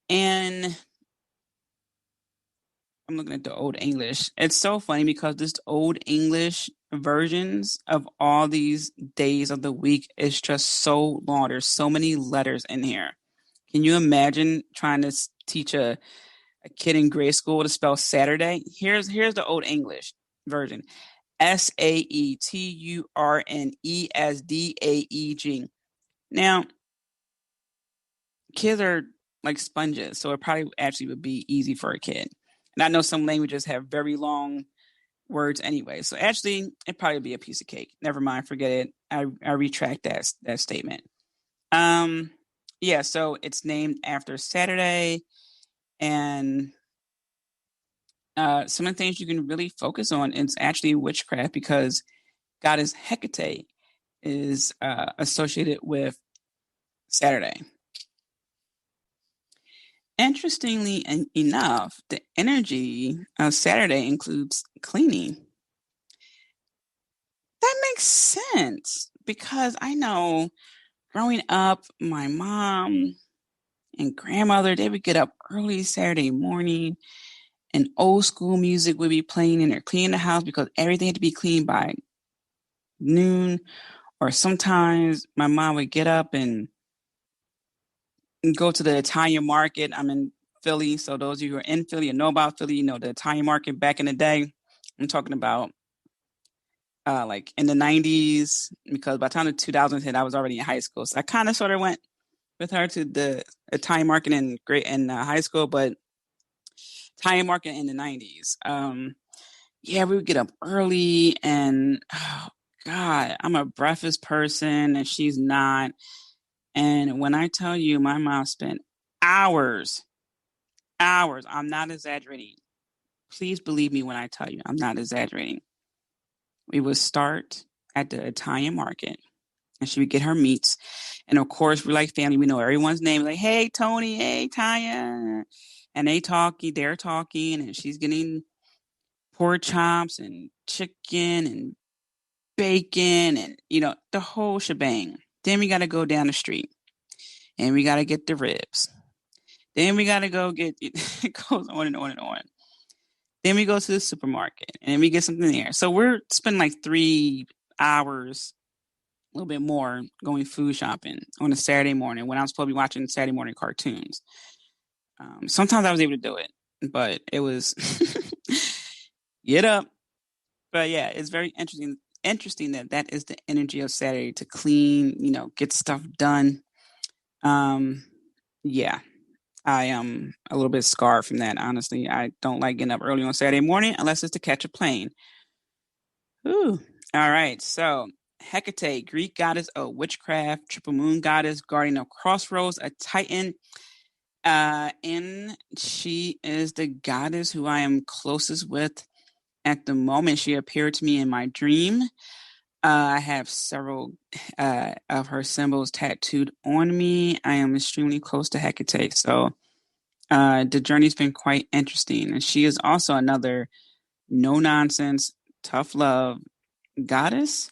And I'm looking at the Old English. It's so funny because this Old English versions of all these days of the week is just so long. There's so many letters in here. Can you imagine trying to teach a kid in grade school to spell Saturday? Here's the Old English version. SAETURNESDAEG. Now, kids are like sponges, so it probably actually would be easy for a kid. And I know some languages have very long words anyway, so actually it'd probably be a piece of cake. Never mind, forget it. I retract that statement. Yeah, so it's named after Saturday, and some of the things you can really focus on is actually witchcraft because goddess Hecate is associated with Saturday. Interestingly enough, the energy of Saturday includes cleaning. That makes sense because I know growing up, my mom and grandmother, they would get up early Saturday morning and old school music would be playing and they're cleaning the house because everything had to be cleaned by noon. Or sometimes my mom would get up and go to the Italian market. I'm in Philly, so those of you who are in Philly and know about Philly, the Italian market back in the day. I'm talking about like in the 90s, because by the time the 2000s hit, I was already in high school. So I kind of sort of went with her to the Italian market in high school, but Italian market in the 90s. Yeah, we would get up early and oh God, I'm a breakfast person and she's not. And when I tell you my mom spent hours, I'm not exaggerating. Please believe me when I tell you I'm not exaggerating. We would start at the Italian market and she would get her meats. And of course, we're like family. We know everyone's name. Like, hey, Tony, hey, Tanya. And they're talking, and she's getting pork chops and chicken and bacon and, the whole shebang. Then we got to go down the street and we got to get the ribs. Then we got to go get, it goes on and on and on. Then we go to the supermarket and we get something there. So we're spending like 3 hours, a little bit more, going food shopping on a Saturday morning when I'm supposed to be watching Saturday morning cartoons. Sometimes I was able to do it, but it was get up. But yeah, it's very interesting that that is the energy of Saturday to clean, get stuff done. Um, yeah, I am a little bit scarred from that. Honestly, I don't like getting up early on Saturday morning unless it's to catch a plane. Ooh. All right. So Hecate, Greek goddess of witchcraft, triple moon goddess, guardian of crossroads, a titan. And she is the goddess who I am closest with at the moment. She appeared to me in my dream. I have several of her symbols tattooed on me. I am extremely close to Hecate. So the journey's been quite interesting. And she is also another no nonsense, tough love goddess.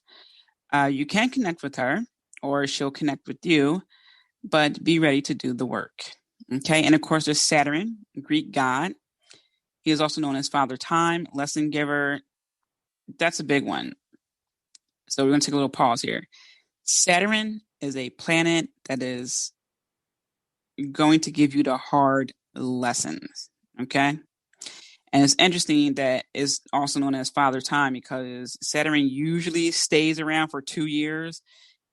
You can connect with her or she'll connect with you, but be ready to do the work. Okay. And of course, there's Saturn, Greek god. He is also known as Father Time, lesson giver. That's a big one. So we're going to take a little pause here. Saturn is a planet that is going to give you the hard lessons. Okay. And it's interesting that it's also known as Father Time because Saturn usually stays around for 2 years,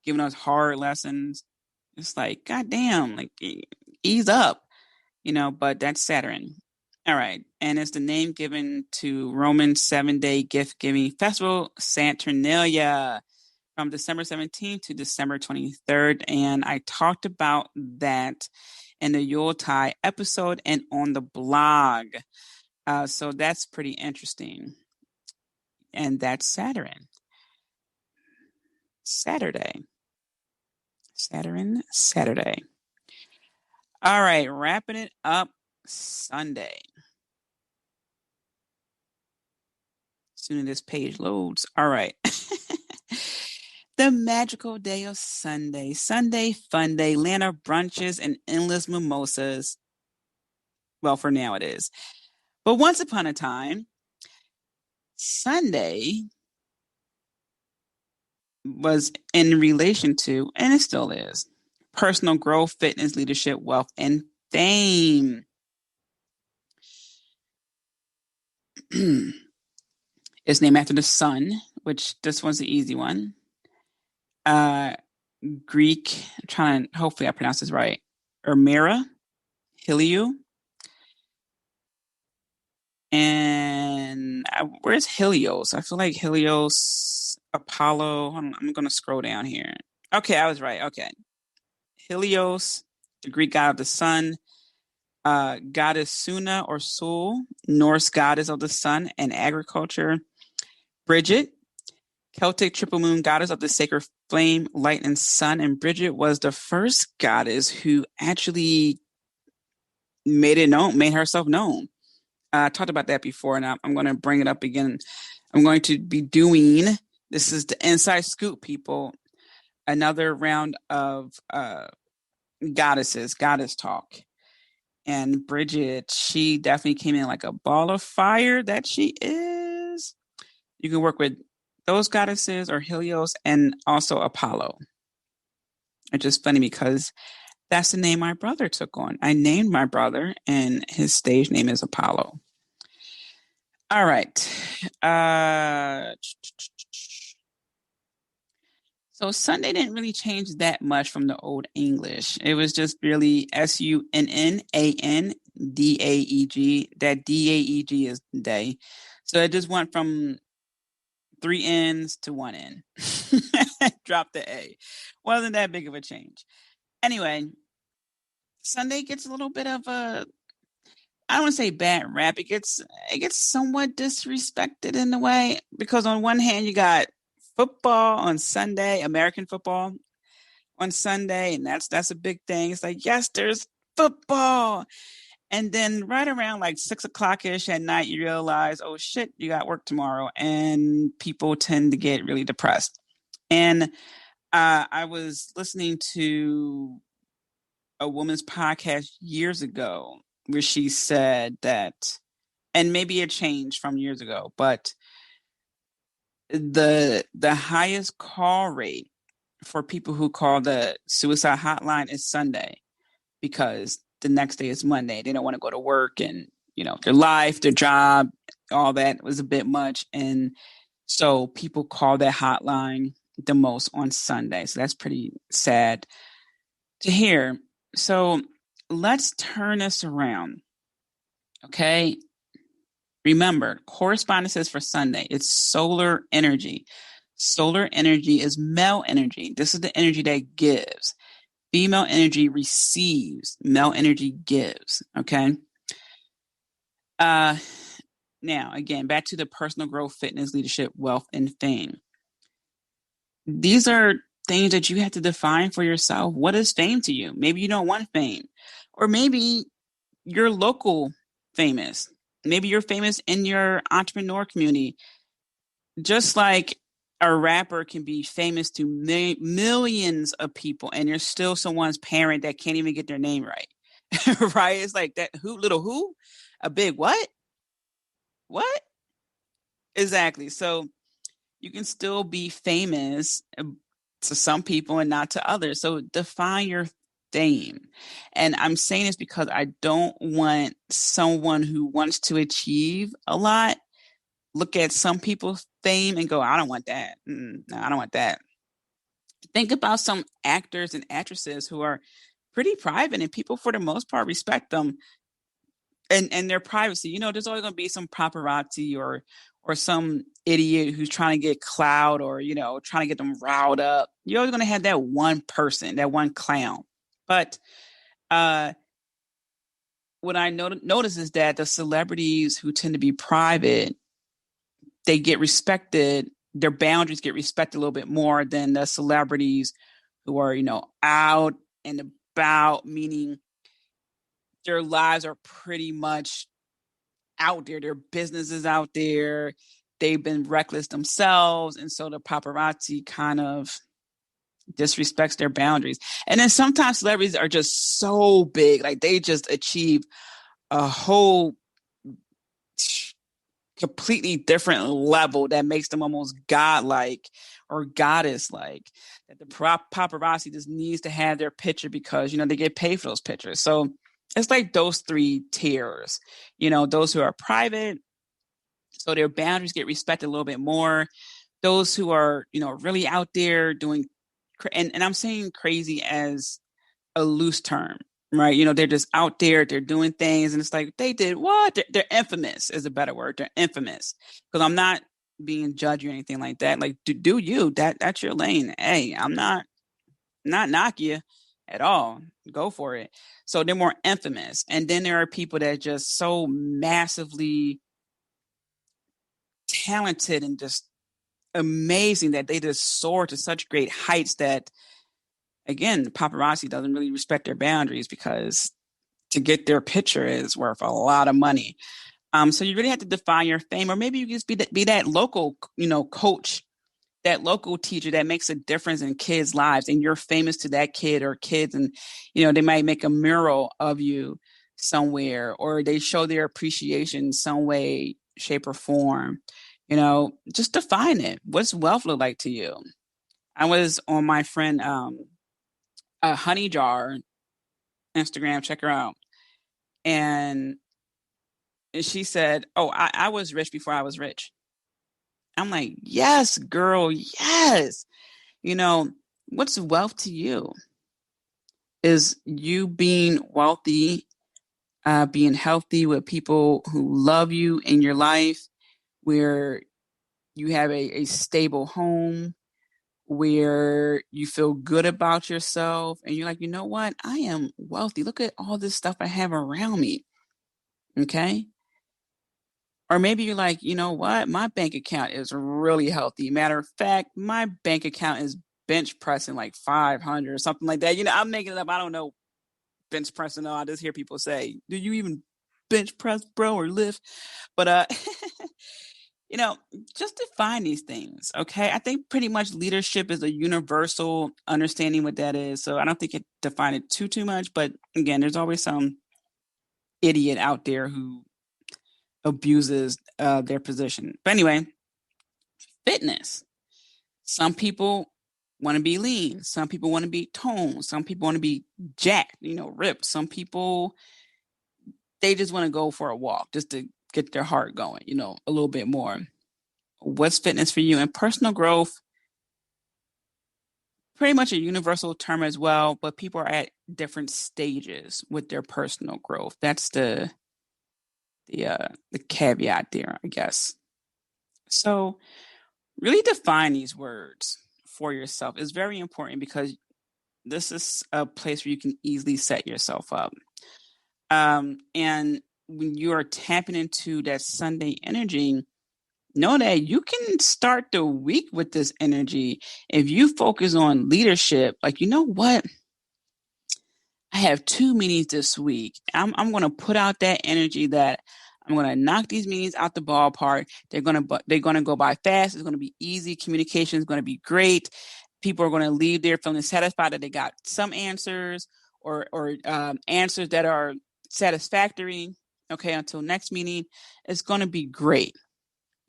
giving us hard lessons. It's like, goddamn, like ease up, but that's Saturn. All right. And it's the name given to Roman 7-day gift giving festival, Saturnalia, from December 17th to December 23rd. And I talked about that in the Yuletide episode and on the blog. So that's pretty interesting. And that's Saturn. Saturday. Saturday. All right, wrapping it up. Sunday. Soon as this page loads. All right. The magical day of Sunday. Sunday fun day, land of brunches and endless mimosas. Well, for now it is. But once upon a time, Sunday was in relation to, and it still is, personal growth, fitness, leadership, wealth, and fame. It's named after the sun, which this one's the easy one. Greek, I'm trying to, hopefully I pronounce this right. Ermira, Heliu, and where's Helios? I feel like Helios, Apollo. I'm going to scroll down here. Okay, I was right. Okay. Helios, the Greek god of the sun, goddess Suna or Sul, Norse goddess of the sun and agriculture. Bridget, Celtic triple moon goddess of the sacred flame, light, and sun. And Bridget was the first goddess who actually made herself known. I talked about that before, and I'm going to bring it up again. I'm going to be doing, this is the inside scoop, people, another round of goddess talk. And Bridget, she definitely came in like a ball of fire that she is. You can work with those goddesses or Helios and also Apollo. It's just funny because that's the name my brother took on. I named my brother, and his stage name is Apollo. All right. So Sunday didn't really change that much from the Old English. It was just really Sunnandaeg. That DAEG is day. So it just went from 3 N's to 1 N. Drop the A. Wasn't that big of a change. Anyway, Sunday gets a little bit of a, I don't want to say bad rap. It gets somewhat disrespected in a way because on one hand you got football on Sunday, American football on Sunday, and that's a big thing. It's like, yes, there's football. And then right around like 6 o'clock ish at night, you realize, oh shit, you got work tomorrow. And people tend to get really depressed. And I was listening to a woman's podcast years ago where she said that and maybe it changed from years ago, but the highest call rate for people who call the suicide hotline is Sunday, because the next day is Monday. They don't want to go to work, and their life, their job, all that was a bit much. And so people call that hotline the most on Sunday. So that's pretty sad to hear. So let's turn this around. Okay. Remember, correspondences for Sunday, it's solar energy. Solar energy is male energy. This is the energy that gives. Female energy receives, male energy gives. Okay. Uh Now, again, back to the personal growth, fitness, leadership, wealth, and fame. These are things that you have to define for yourself. What is fame to you? Maybe you don't want fame, or maybe you're local famous. Maybe you're famous in your entrepreneur community. Just like a rapper can be famous to millions of people, and you're still someone's parent that can't even get their name right. Right? It's like that. Who, little who? A big what? What? Exactly. So you can still be famous to some people and not to others. So define your fame. And I'm saying this because I don't want someone who wants to achieve a lot look at some people's fame and go, I don't want that. No, I don't want that. Think about some actors and actresses who are pretty private, and people for the most part respect them and their privacy. There's always going to be some paparazzi or some idiot who's trying to get clout, or trying to get them riled up. You're always going to have that one person, that one clown. But what I notice is that the celebrities who tend to be private, they get respected. Their boundaries get respected a little bit more than the celebrities who are out and about, meaning their lives are pretty much out there. Their business is out there. They've been reckless themselves. And so the paparazzi kind of disrespects their boundaries. And then sometimes celebrities are just so big, like they just achieve a whole completely different level that makes them almost godlike or goddess like, that the paparazzi just needs to have their picture because they get paid for those pictures. So it's like those three tiers. Those who are private, so their boundaries get respected a little bit more. Those who are really out there doing, and I'm saying crazy as a loose term, right? They're just out there, they're doing things, and it's like, they did what? They're infamous is a better word. They're infamous, because I'm not being judgy or anything like that. Like, do you, that's your lane. Hey, I'm not knock you at all. Go for it. So they're more infamous. And then there are people that are just so massively talented and just amazing that they just soar to such great heights that, again, paparazzi doesn't really respect their boundaries, because to get their picture is worth a lot of money. So you really have to define your fame, or maybe you just be that local, coach, that local teacher that makes a difference in kids' lives, and you're famous to that kid or kids, and they might make a mural of you somewhere, or they show their appreciation some way, shape, or form. Just define it. What's wealth look like to you? I was on my friend Honey Jar Instagram, check her out. And she said, "Oh, I was rich before I was rich." I'm like, yes, girl, yes. You know, what's wealth to you? Is you being wealthy, being healthy with people who love you in your life, where you have a stable home, where you feel good about yourself, and you're like, you know what? I am wealthy. Look at all this stuff I have around me. Okay. Or maybe you're like, you know what? My bank account is really healthy. Matter of fact, my bank account is bench pressing like 500 or something like that. I'm making it up. I don't know bench pressing. I just hear people say, do you even bench press, bro, or lift? But, you know, just define these things. Okay. I think pretty much leadership is a universal understanding what that is. So I don't think it define it too much. But again, there's always some idiot out there who abuses their position. But anyway, fitness. Some people want to be lean. Some people want to be toned. Some people want to be jacked, ripped. Some people, they just want to go for a walk just to get their heart going, a little bit more. What's fitness for you? And personal growth, pretty much a universal term as well, but people are at different stages with their personal growth. That's the caveat there, I guess. So really define these words for yourself is very important because this is a place where you can easily set yourself up. And when you are tapping into that Sunday energy, know that you can start the week with this energy. If you focus on leadership, like, you know what? I have 2 meetings this week. I'm going to put out that energy that I'm going to knock these meetings out the ballpark. They're going to go by fast. It's going to be easy. Communication is going to be great. People are going to leave there feeling satisfied that they got some answers or answers that are satisfactory. Okay, until next meeting, it's going to be great.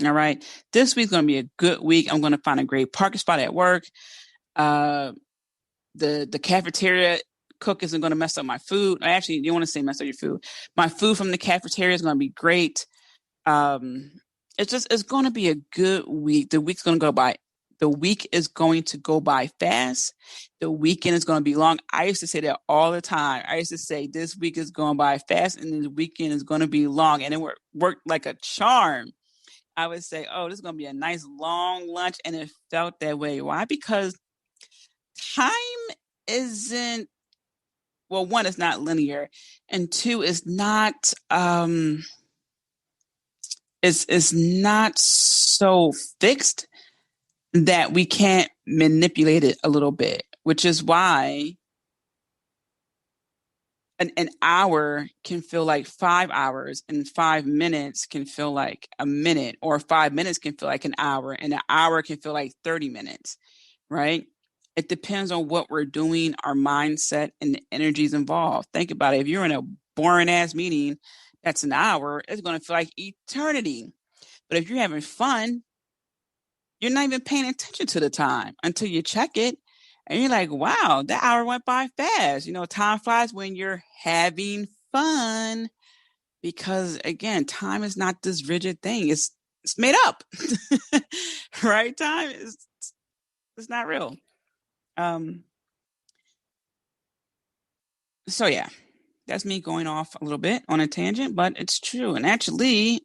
All right. This week's going to be a good week. I'm going to find a great parking spot at work. The cafeteria cook isn't going to mess up my food. Actually, you want to say mess up your food. My food from the cafeteria is going to be great. It's going to be a good week. The week is going to go by fast. The weekend is going to be long. I used to say that all the time. I used to say this week is going by fast and the weekend is going to be long. And it worked like a charm. I would say, oh, this is going to be a nice long lunch. And it felt that way. Why? Because time isn't, well, one, it's not linear. And two, it's not, it's not so fixed that we can't manipulate it a little bit, which is why an hour can feel like 5 hours and 5 minutes can feel like a minute, or 5 minutes can feel like an hour and an hour can feel like 30 minutes, right? It depends on what we're doing, our mindset, and the energies involved. Think about it. If you're in a boring ass meeting, that's an hour, it's going to feel like eternity. But if you're having fun, you're not even paying attention to the time until you check it. And you're like, wow, that hour went by fast. Time flies when you're having fun because, again, time is not this rigid thing. It's made up, right? Time is it's not real. So, yeah, that's me going off a little bit on a tangent, but it's true. And actually,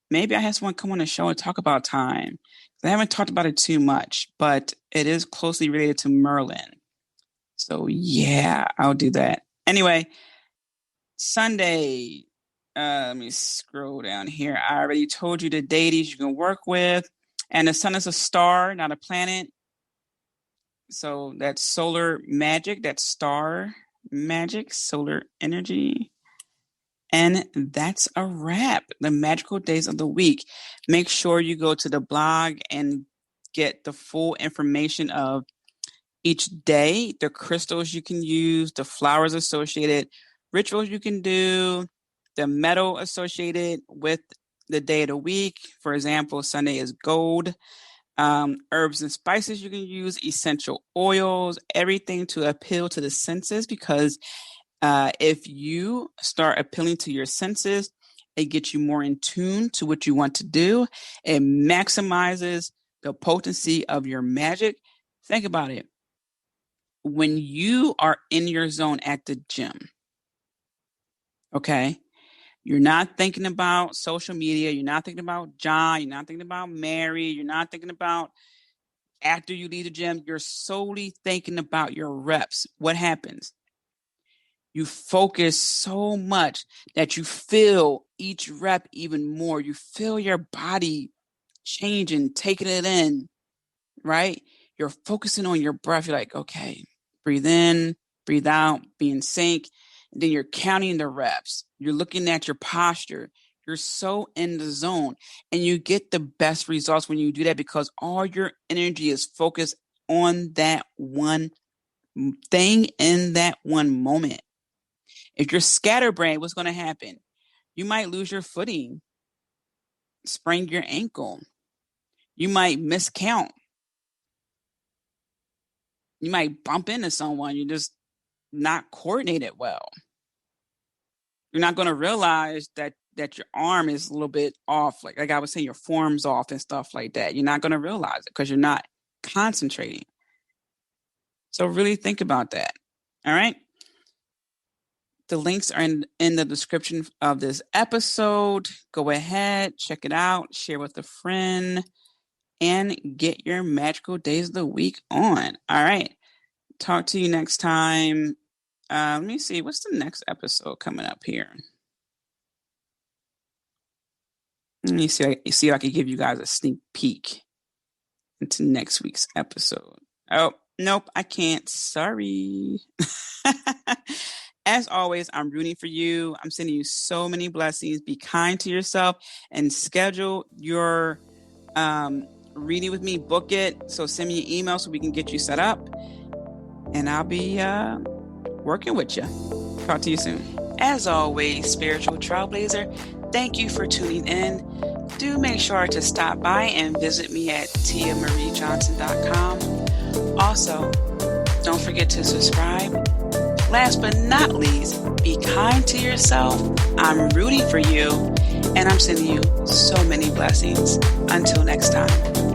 maybe I have someone come on the show and talk about time. I haven't talked about it too much, but it is closely related to Merlin. So yeah, I'll do that. Anyway, Sunday. Let me scroll down here. I already told you the deities you can work with. And the sun is a star, not a planet. So that's solar magic. That's star magic, solar energy. And that's a wrap. The magical days of the week. Make sure you go to the blog and get the full information of each day, the crystals you can use, the flowers associated, rituals you can do, the metal associated with the day of the week. For example, Sunday is gold. Herbs and spices you can use, essential oils, everything to appeal to the senses, because if you start appealing to your senses, it gets you more in tune to what you want to do. It maximizes the potency of your magic. Think about it. When you are in your zone at the gym, okay, you're not thinking about social media. You're not thinking about John. You're not thinking about Mary. You're not thinking about after you leave the gym. You're solely thinking about your reps. What happens? You focus so much that you feel each rep even more. You feel your body changing, taking it in, right? You're focusing on your breath. You're like, okay, breathe in, breathe out, be in sync. And then you're counting the reps. You're looking at your posture. You're so in the zone. And you get the best results when you do that because all your energy is focused on that one thing in that one moment. If you're scatterbrained, what's going to happen? You might lose your footing. sprain your ankle. You might miscount. You might bump into someone. You're just not coordinated well. You're not going to realize that your arm is a little bit off. Like I was saying, your form's off and stuff like that. You're not going to realize it because you're not concentrating. So really think about that. All right. The links are in the description of this episode. Go ahead, check it out, share with a friend, and get your magical days of the week on. All right. Talk to you next time. Let me see. What's the next episode coming up here? Let me see if I can give you guys a sneak peek into next week's episode. Oh, nope, I can't. Sorry. As always, I'm rooting for you. I'm sending you so many blessings. Be kind to yourself and schedule your reading with me. Book it. So send me an email so we can get you set up. And I'll be working with you. Talk to you soon. As always, Spiritual Trailblazer, thank you for tuning in. Do make sure to stop by and visit me at tiamariejohnson.com. Also, don't forget to subscribe. Last but not least, be kind to yourself. I'm rooting for you, and I'm sending you so many blessings. Until next time.